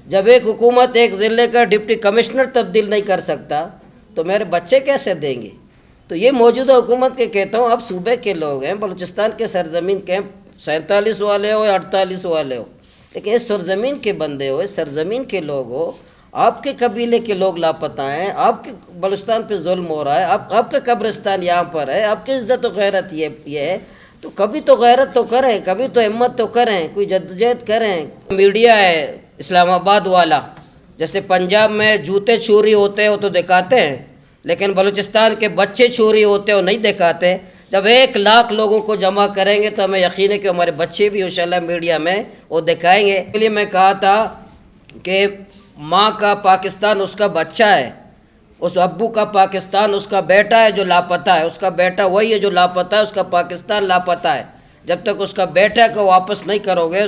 جب ایک حکومت ایک ضلع کا ڈپٹی کمشنر تبدیل نہیں کر سکتا تو میرے بچے کیسے دیں گے؟ تو یہ موجودہ حکومت کے کہتا ہوں، اب صوبے کے لوگ ہیں، بلوچستان کے سرزمین کے 47 والے ہو یا 48 والے ہو، لیکن اس سرزمین کے بندے ہو، اس سرزمین کے لوگ ہو، آپ کے قبیلے کے لوگ لاپتہ ہیں، آپ کے بلوچستان پہ ظلم ہو رہا ہے، آپ کا قبرستان یہاں پر ہے، آپ کی عزت و غیرت یہ ہے، تو کبھی تو غیرت تو کریں، کبھی تو ہمت تو کریں، کوئی جدوجہد کریں۔ میڈیا ہے اسلام آباد والا، جیسے پنجاب میں جوتے چوری ہوتے ہیں وہ تو دکھاتے ہیں، لیکن بلوچستان کے بچے چوری ہوتے ہیں وہ نہیں دکھاتے۔ جب 1,00,000 لوگوں کو جمع کریں گے تو ہمیں یقین ہے کہ ہمارے بچے بھی انشاءاللہ میڈیا میں وہ دکھائیں گے۔ اس لیے میں کہا تھا کہ ماں کا پاکستان اس کا بچہ ہے، اس ابو کا پاکستان اس کا بیٹا ہے جو لاپتہ ہے، اس کا بیٹا وہی ہے جو لاپتہ ہے، اس کا پاکستان لاپتہ ہے۔ جب تک اس کا بیٹا کو واپس نہیں کرو گے،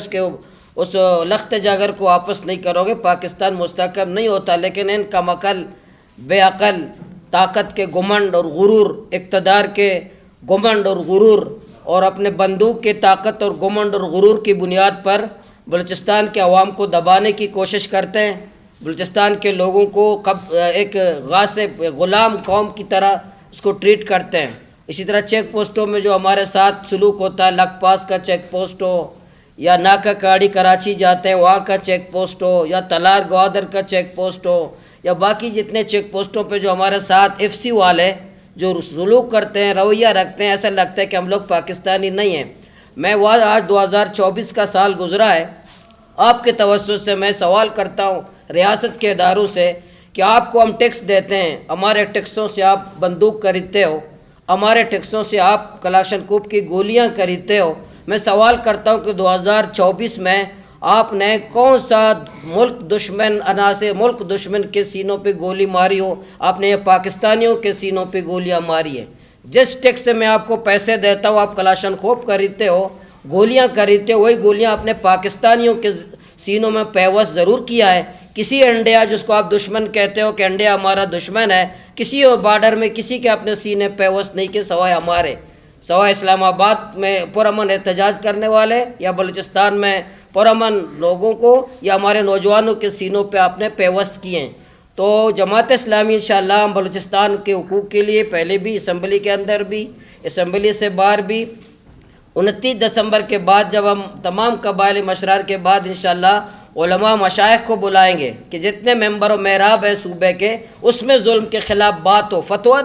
اس لخت جگر کو واپس نہیں کرو گے، پاکستان مستحکم نہیں ہوتا۔ لیکن ان کم عقل، بے عقل، طاقت کے گھمنڈ اور غرور، اقتدار کے گھمنڈ اور غرور، اور اپنے بندوق کے طاقت اور گھمنڈ اور غرور کی بنیاد پر بلوچستان کے عوام کو دبانے کی کوشش کرتے ہیں، بلوچستان کے لوگوں کو ایک غاصب غلام قوم کی طرح اس کو ٹریٹ کرتے ہیں۔ اسی طرح چیک پوسٹوں میں جو ہمارے ساتھ سلوک ہوتا ہے، لکھ پاس کا چیک پوسٹ ہو، یا ناکہ کاڑی کراچی جاتے ہیں وہاں کا چیک پوسٹ ہو، یا تلار گوادر کا چیک پوسٹ ہو، یا باقی جتنے چیک پوسٹوں پہ جو ہمارے ساتھ ایف سی والے جو سلوک کرتے ہیں، رویہ رکھتے ہیں، ایسا لگتا ہے کہ ہم لوگ پاکستانی نہیں ہیں۔ میں آج 2024 کا سال گزرا ہے، آپ کے توسط سے میں سوال کرتا ہوں ریاست کے اداروں سے کہ آپ کو ہم ٹیکس دیتے ہیں، ہمارے ٹیکسوں سے آپ بندوق خریدتے ہو، ہمارے ٹیکسوں سے آپ کلاشن کوپ کی گولیاں خریدتے ہو۔ میں سوال کرتا ہوں کہ 2024 میں آپ نے کون سا ملک دشمن کے سینوں پہ گولی ماری ہو؟ آپ نے یہ پاکستانیوں کے سینوں پہ گولیاں ماری ہیں۔ جس ٹیکس سے میں آپ کو پیسے دیتا ہوں، آپ کلاشن کوپ خریدتے ہو، گولیاں خریدتے ہو، وہی گولیاں اپنے پاکستانیوں کے سینوں میں پیوست ضرور کیا ہے۔ کسی انڈیا جس کو آپ دشمن کہتے ہو کہ انڈیا ہمارا دشمن ہے، کسی بارڈر میں کسی کے اپنے سینے پیوست نہیں کہ سوائے ہمارے، سوائے اسلام آباد میں پرامن احتجاج کرنے والے یا بلوچستان میں پرامن لوگوں کو یا ہمارے نوجوانوں کے سینوں پہ آپ نے پیوست کیے ہیں۔ تو جماعت اسلامی انشاءاللہ ہم بلوچستان کے حقوق کے لیے پہلے بھی اسمبلی کے اندر بھی، اسمبلی سے باہر بھی، 29 دسمبر کے بعد جب ہم تمام قبائلی مشرار کے بعد انشاءاللہ علماء مشائخ کو بلائیں گے کہ جتنے ممبر و محراب ہیں صوبے کے، اس میں ظلم کے خلاف بات ہو، فتویٰ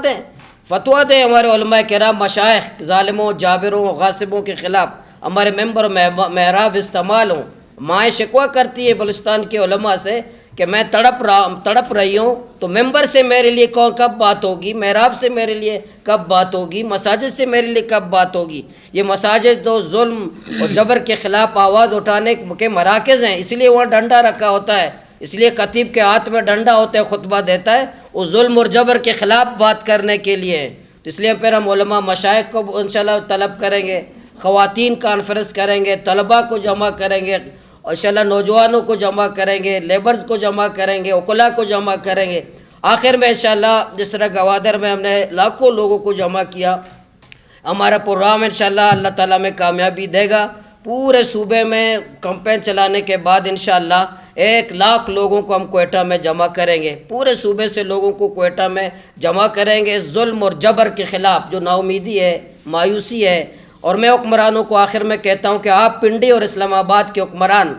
دیں ہمارے علماء کرام مشائخ ظالموں، جابروں، غاصبوں کے خلاف، ہمارے ممبر و محراب استعمال ہوں۔ مائیں شکوہ کرتی ہے بلوچستان کے علماء سے کہ میں تڑپ رہی ہوں، تو ممبر سے میرے لیے کب بات ہوگی، محراب سے میرے لیے کب بات ہوگی، مساجد سے میرے لیے کب بات ہوگی؟ یہ مساجد تو ظلم اور جبر کے خلاف آواز اٹھانے کے مراکز ہیں، اس لیے وہاں ڈنڈا رکھا ہوتا ہے، اس لیے خطیب کے ہاتھ میں ڈنڈا ہوتا ہے، خطبہ دیتا ہے، وہ ظلم اور جبر کے خلاف بات کرنے کے لیے ہے۔ تو اس لیے پھر ہم علماء مشائخ کو انشاءاللہ طلب کریں گے، خواتین کانفرنس کریں گے، طلباء کو جمع کریں گے، اور انشاءاللہ نوجوانوں کو جمع کریں گے، لیبرز کو جمع کریں گے، عقلاء کو جمع کریں گے۔ آخر میں انشاءاللہ جس طرح گوادر میں ہم نے لاکھوں لوگوں کو جمع کیا، ہمارا پروگرام انشاءاللہ اللہ تعالیٰ میں کامیابی دے گا۔ پورے صوبے میں کمپین چلانے کے بعد انشاءاللہ 1,00,000 لوگوں کو ہم کوئٹہ میں جمع کریں گے، پورے صوبے سے لوگوں کو کوئٹہ میں جمع کریں گے، اس ظلم اور جبر کے خلاف جو ناامیدی ہے، مایوسی ہے۔ اور میں حکمرانوں کو آخر میں کہتا ہوں کہ آپ پنڈی اور اسلام آباد کے حکمران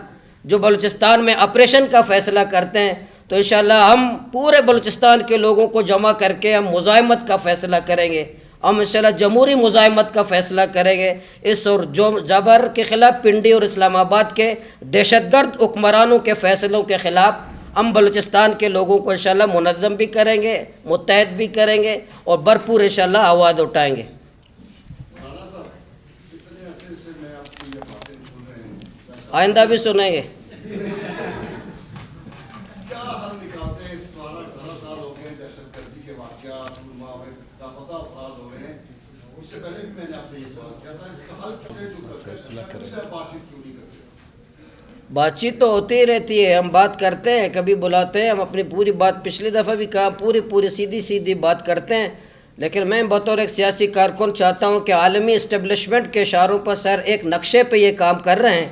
جو بلوچستان میں آپریشن کا فیصلہ کرتے ہیں، تو انشاءاللہ ہم پورے بلوچستان کے لوگوں کو جمع کر کے ہم مزاحمت کا فیصلہ کریں گے، ہم انشاءاللہ جمہوری مزاحمت کا فیصلہ کریں گے، اس اور جبر کے خلاف، پنڈی اور اسلام آباد کے دہشت گرد حکمرانوں کے فیصلوں کے خلاف ہم بلوچستان کے لوگوں کو انشاءاللہ منظم بھی کریں گے، متحد بھی کریں گے، اور بھرپور انشاءاللہ آواز اٹھائیں گے۔ آئندہ بھی سنیں گے۔ بات چیت تو ہوتی ہی رہتی ہے، ہم بات کرتے ہیں، کبھی بلاتے ہیں، ہم اپنی پوری بات پچھلی دفعہ بھی کہا، پوری سیدھی بات کرتے ہیں، لیکن میں بطور ایک سیاسی کارکن چاہتا ہوں کہ عالمی اسٹیبلشمنٹ کے اشاروں پر سر ایک نقشے پہ یہ کام کر رہے ہیں،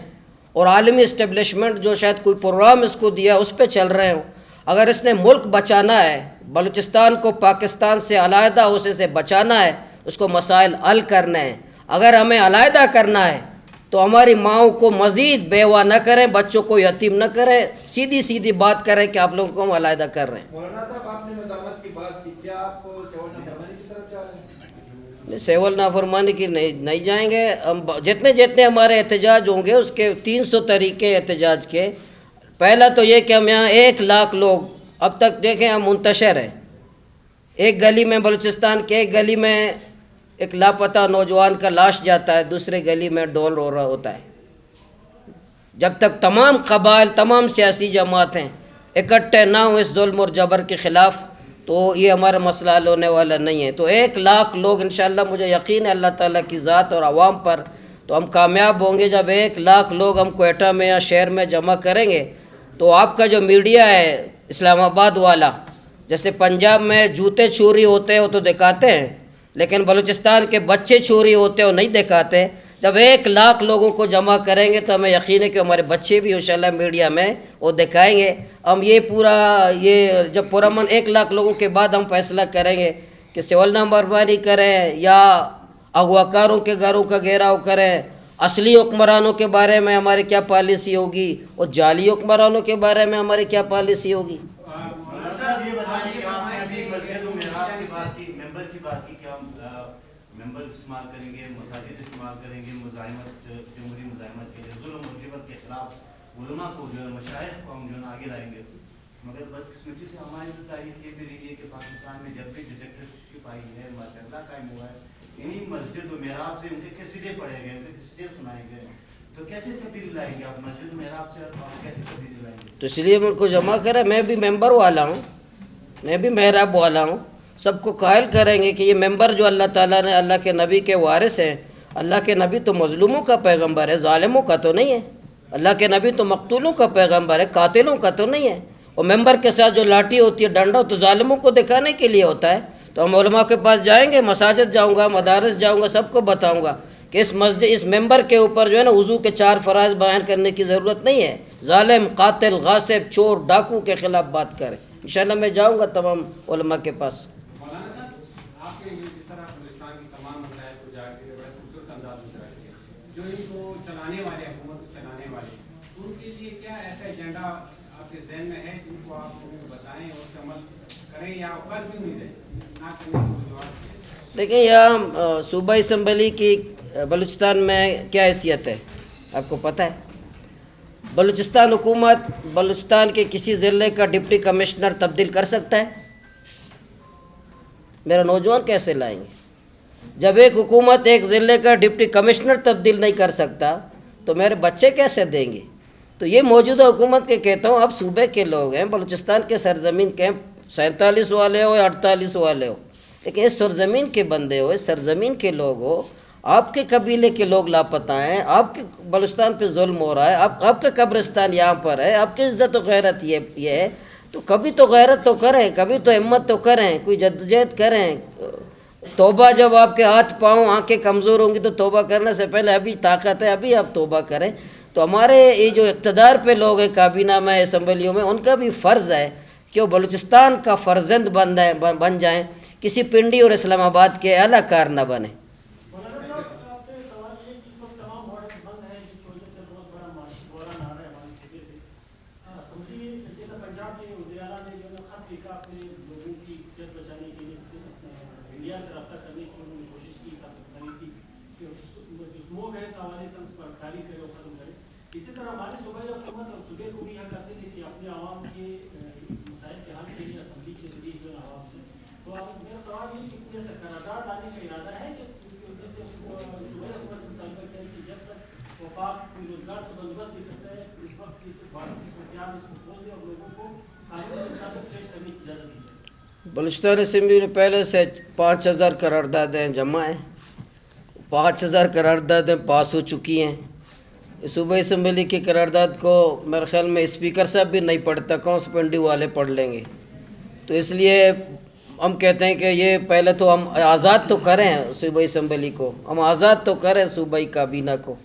اور عالمی اسٹیبلشمنٹ جو شاید کوئی پروگرام اس کو دیا اس پہ چل رہے ہوں. اگر اس نے ملک بچانا ہے، بلوچستان کو پاکستان سے علیحدہ ہونے سے بچانا ہے، اس کو مسائل حل کرنے ہیں. اگر ہمیں علیحدہ کرنا ہے تو ہماری ماؤں کو مزید بیوہ نہ کریں، بچوں کو یتیم نہ کریں، سیدھی سیدھی بات کریں کہ آپ لوگوں کو ہم علیحدہ کر رہے ہیں. مولانا صاحب، آپ نے مزاحمت کی بات کی، کیا آپ سیول نافرمانی کی طرف جا رہے ہیں؟ سیول نافرمانی کی نہیں جائیں گے. ہم جتنے ہمارے احتجاج ہوں گے اس کے 300 طریقے احتجاج کے. پہلا تو یہ کہ ہم یہاں 1,00,000 لوگ اب تک دیکھیں ہم منتشر ہیں. ایک گلی میں، بلوچستان کے ایک گلی میں ایک لاپتہ نوجوان کا لاش جاتا ہے، دوسرے گلی میں ڈول رو رہا ہوتا ہے. جب تک تمام قبائل، تمام سیاسی جماعتیں اکٹھے نہ ہوں اس ظلم اور جبر کے خلاف تو یہ ہمارا مسئلہ حل ہونے والا نہیں ہے. تو 1,00,000 لوگ انشاءاللہ، مجھے یقین ہے اللہ تعالیٰ کی ذات اور عوام پر، تو ہم کامیاب ہوں گے. جب 1,00,000 لوگ ہم کوئٹہ میں یا شہر میں جمع کریں گے تو آپ کا جو میڈیا ہے اسلام آباد والا، جیسے پنجاب میں جوتے چوری ہوتے ہیں وہ تو دکھاتے ہیں، لیکن بلوچستان کے بچے چوری ہوتے ہیں وہ نہیں دکھاتے. جب 1,00,000 لوگوں کو جمع کریں گے تو ہمیں یقین ہے کہ ہمارے بچے بھی انشاءاللہ میڈیا میں وہ دکھائیں گے. ہم یہ جب پرامن 1,00,000 لوگوں کے بعد ہم فیصلہ کریں گے کہ سیول نافرمانی کریں یا اغواکاروں کے گھروں کا گھیراؤ کریں، اصلی حکمرانوں کے بارے میں ہماری کیا پالیسی ہوگی اور جعلی حکمرانوں کے بارے میں ہماری کیا پالیسی ہوگی. صاحب یہ بتائیے کہ آپ نے ابھی مسجد و محراب کی بات کی، ممبر کی بات کی کہ ہم ممبر استعمال کریں گے، مساجد استعمال کریں گے مزاحمت، جمہوری مزاحمت کے لیے، ظلم و جبر کے خلاف علماء کو جو ہے، مشائخ کو ہم جو ہے آگے لائیں گے. مگر بدقسمتی سے ہماری تاریخ یہ بھی رہی ہے کہ پاکستان میں جب بھی ڈکٹیٹرشپ آئی ہے، ماشاءاللہ قائم ہوا ہے، انہیں مسجد و محراب سے ان کے قصیدے پڑھے گئے، ان کے قصیدے سنائے گئے. تو کیسے تبدیلی لائیں گے آپ مسجد و محراب سے، آپ کیسے تبدیلی لائیں گے؟ تو اس لیے ان کو جمع کریں. میں بھی ممبر والا ہوں، میں بھی محراب والا ہوں. سب کو قائل کریں گے کہ یہ ممبر جو اللہ تعالیٰ نے، اللہ کے نبی کے وارث ہیں. اللہ کے نبی تو مظلوموں کا پیغمبر ہے، ظالموں کا تو نہیں ہے. اللہ کے نبی تو مقتولوں کا پیغمبر ہے، قاتلوں کا تو نہیں ہے. اور ممبر کے ساتھ جو لاٹھی ہوتی ہے، ڈنڈا، تو ظالموں کو دکھانے کے لیے ہوتا ہے. تو ہم علماء کے پاس جائیں گے، مساجد جاؤں گا، مدارس جاؤں گا، سب کو بتاؤں گا کہ اس ممبر کے اوپر جو ہے نا وضو کے 4 فرائض بیان کرنے کی ضرورت نہیں ہے. ظالم، قاتل، غاصب، چور، ڈاکو کے خلاف بات کریں. انشاءاللہ میں جاؤں گا تمام علماء کے پاس. مولانا صاحب، آپ کے جس طرح بلوچستان کی تمام مسائل کو جا کے بڑے خوبصورت انداز میں ظاہر کیا، جو ان کو چلانے والے، حکومت کو چلانے والے، ان کے لیے کیا ایسا ایجنڈا آپ کے ذہن میں ہے جن کو آپ لوگوں کو بتائیں اور اس عمل کریں یا کر بھی نہیں دیں، نہ کرنے کی وجوہات کیا؟ دیکھیں، یہاں صوبائی اسمبلی کی بلوچستان میں کیا حیثیت ہے آپ کو پتہ ہے؟ بلوچستان حکومت بلوچستان کے کسی ضلع کا ڈپٹی کمشنر تبدیل کر سکتا ہے؟ میرا نوجوان کیسے لائیں گے؟ جب ایک حکومت ایک ضلع کا ڈپٹی کمشنر تبدیل نہیں کر سکتا تو میرے بچے کیسے دیں گے؟ تو یہ موجودہ حکومت کے کہتا ہوں، اب صوبے کے لوگ ہیں، بلوچستان کے سرزمین کے 47 والے ہو یا 48 والے ہو، لیکن اس سرزمین کے بندے ہو، اس سرزمین کے لوگ ہو. آپ کے قبیلے کے لوگ لاپتہ ہیں، آپ کے بلوچستان پہ ظلم ہو رہا ہے، آپ کا قبرستان یہاں پر ہے، آپ کی عزت و غیرت یہ ہے. تو کبھی تو غیرت تو کریں، کبھی تو ہمت تو کریں، کوئی جدوجہد کریں. توبہ جب آپ کے ہاتھ پاؤں آنکھیں کمزور ہوں گی تو توبہ کرنے سے پہلے ابھی طاقت ہے، ابھی آپ توبہ کریں. تو ہمارے یہ جو اقتدار پہ لوگ ہیں کابینہ میں، اسمبلیوں میں، ان کا بھی فرض ہے کہ وہ بلوچستان کا فرزند بن جائیں، کسی پنڈی اور اسلام آباد کے اعلیٰ کار نہ بنے. اسی طرح ہمارے صوبائی حکومت اور صوبے کو بھی حق حاصل ہے کہ اپنے عوام کے مسائل کے حل کے لیے اسمبلی کے ذریعے جو ہے عوام سے. تو میرا سوال یہ کہ کوئی ایسا قرارداد لانے کا ارادہ ہے کہ جس سے صوبائی حکومت سے مطالبہ کرے کہ جب تک وفاق کوئی روزگار کا بندوبست نہیں کرتا ہے اس وقت کی بات کی صورتحال اس کو کھول دے اور لوگوں کو قانون کے مطابق ٹریڈ کرنے کی اجازت دی جائے. بلوچستان اسمبلی میں پہلے سے 5,000 قراردادیں جمع ہیں، 5,000 قراردادیں پاس ہو چکی ہیں. صوبائی اسمبلی کی قرارداد کو میرے خیال میں اسپیکر صاحب بھی نہیں پڑھتا، کون سے پنڈی والے پڑھ لیں گے. تو اس لیے ہم کہتے ہیں کہ یہ پہلے تو ہم آزاد تو کریں صوبائی اسمبلی کو، ہم آزاد تو کریں صوبائی کابینہ کو.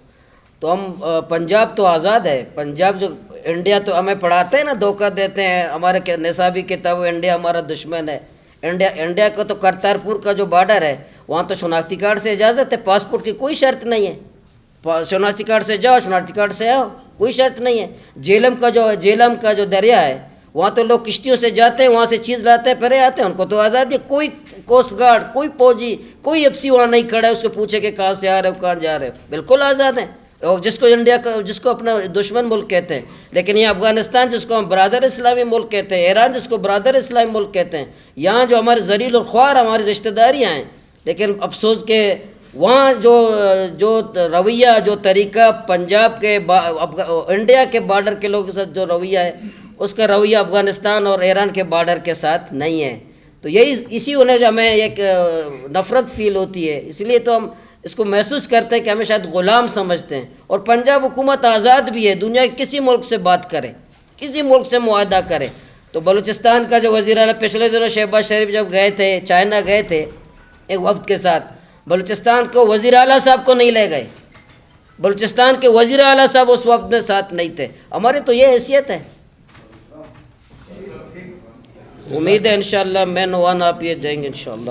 تو ہم پنجاب تو آزاد ہے. پنجاب جو انڈیا تو ہمیں پڑھاتے ہیں نا, دھوکہ دیتے ہیں, ہمارے نصابی کتاب انڈیا ہمارا دشمن ہے. انڈیا کا تو کرتارپور کا جو بارڈر ہے وہاں تو شناختی کارڈ سے اجازت ہے, پاسپورٹ کی کوئی شرط نہیں ہے. شناختی کارڈ سے جاؤ, شناختی کارڈ سے آؤ, کوئی شرط نہیں ہے. جیلم کا جو دریا ہے وہاں تو لوگ کشتیوں سے جاتے ہیں, وہاں سے چیز لاتے ہیں پھر آتے ہیں, ان کو تو آزادی ہے. کوئی کوسٹ گارڈ, کوئی فوجی, کوئی ایف سی وہاں نہیں کھڑا ہے اس کو پوچھے کہ کہاں سے آ رہے ہو, کہاں جا رہے ہو, بالکل آزاد ہیں. اور جس کو انڈیا کا, جس کو اپنا دشمن ملک کہتے ہیں, لیکن یہ افغانستان جس کو ہم برادر اسلامی ملک کہتے ہیں, ایران جس کو برادر اسلامی ملک کہتے ہیں, یہاں جو ہمارے ذلیل اور خوار ہماری رشتہ داریاں ہیں. لیکن افسوس کہ وہاں جو رویہ, جو طریقہ پنجاب کے انڈیا کے بارڈر کے لوگوں کے ساتھ جو رویہ ہے, اس کا رویہ افغانستان اور ایران کے بارڈر کے ساتھ نہیں ہے. تو یہی اسی انہیں جو ہمیں ایک نفرت فیل ہوتی ہے, اس لیے تو ہم اس کو محسوس کرتے ہیں کہ ہمیں شاید غلام سمجھتے ہیں. اور پنجاب حکومت آزاد بھی ہے, دنیا کے کسی ملک سے بات کرے, کسی ملک سے معاہدہ کرے. تو بلوچستان کا جو وزیر اعلیٰ پچھلے دنوں شہباز شریف جب گئے تھے, چائنا گئے تھے ایک وفد کے ساتھ, بلوچستان کو وزیر اعلیٰ صاحب کو نہیں لے گئے. بلوچستان کے وزیر اعلیٰ صاحب اس وفد میں ساتھ نہیں تھے. ہماری تو یہ حیثیت ہے. امید ہے انشاءاللہ مین ون آپ یہ دیں گے انشاءاللہ.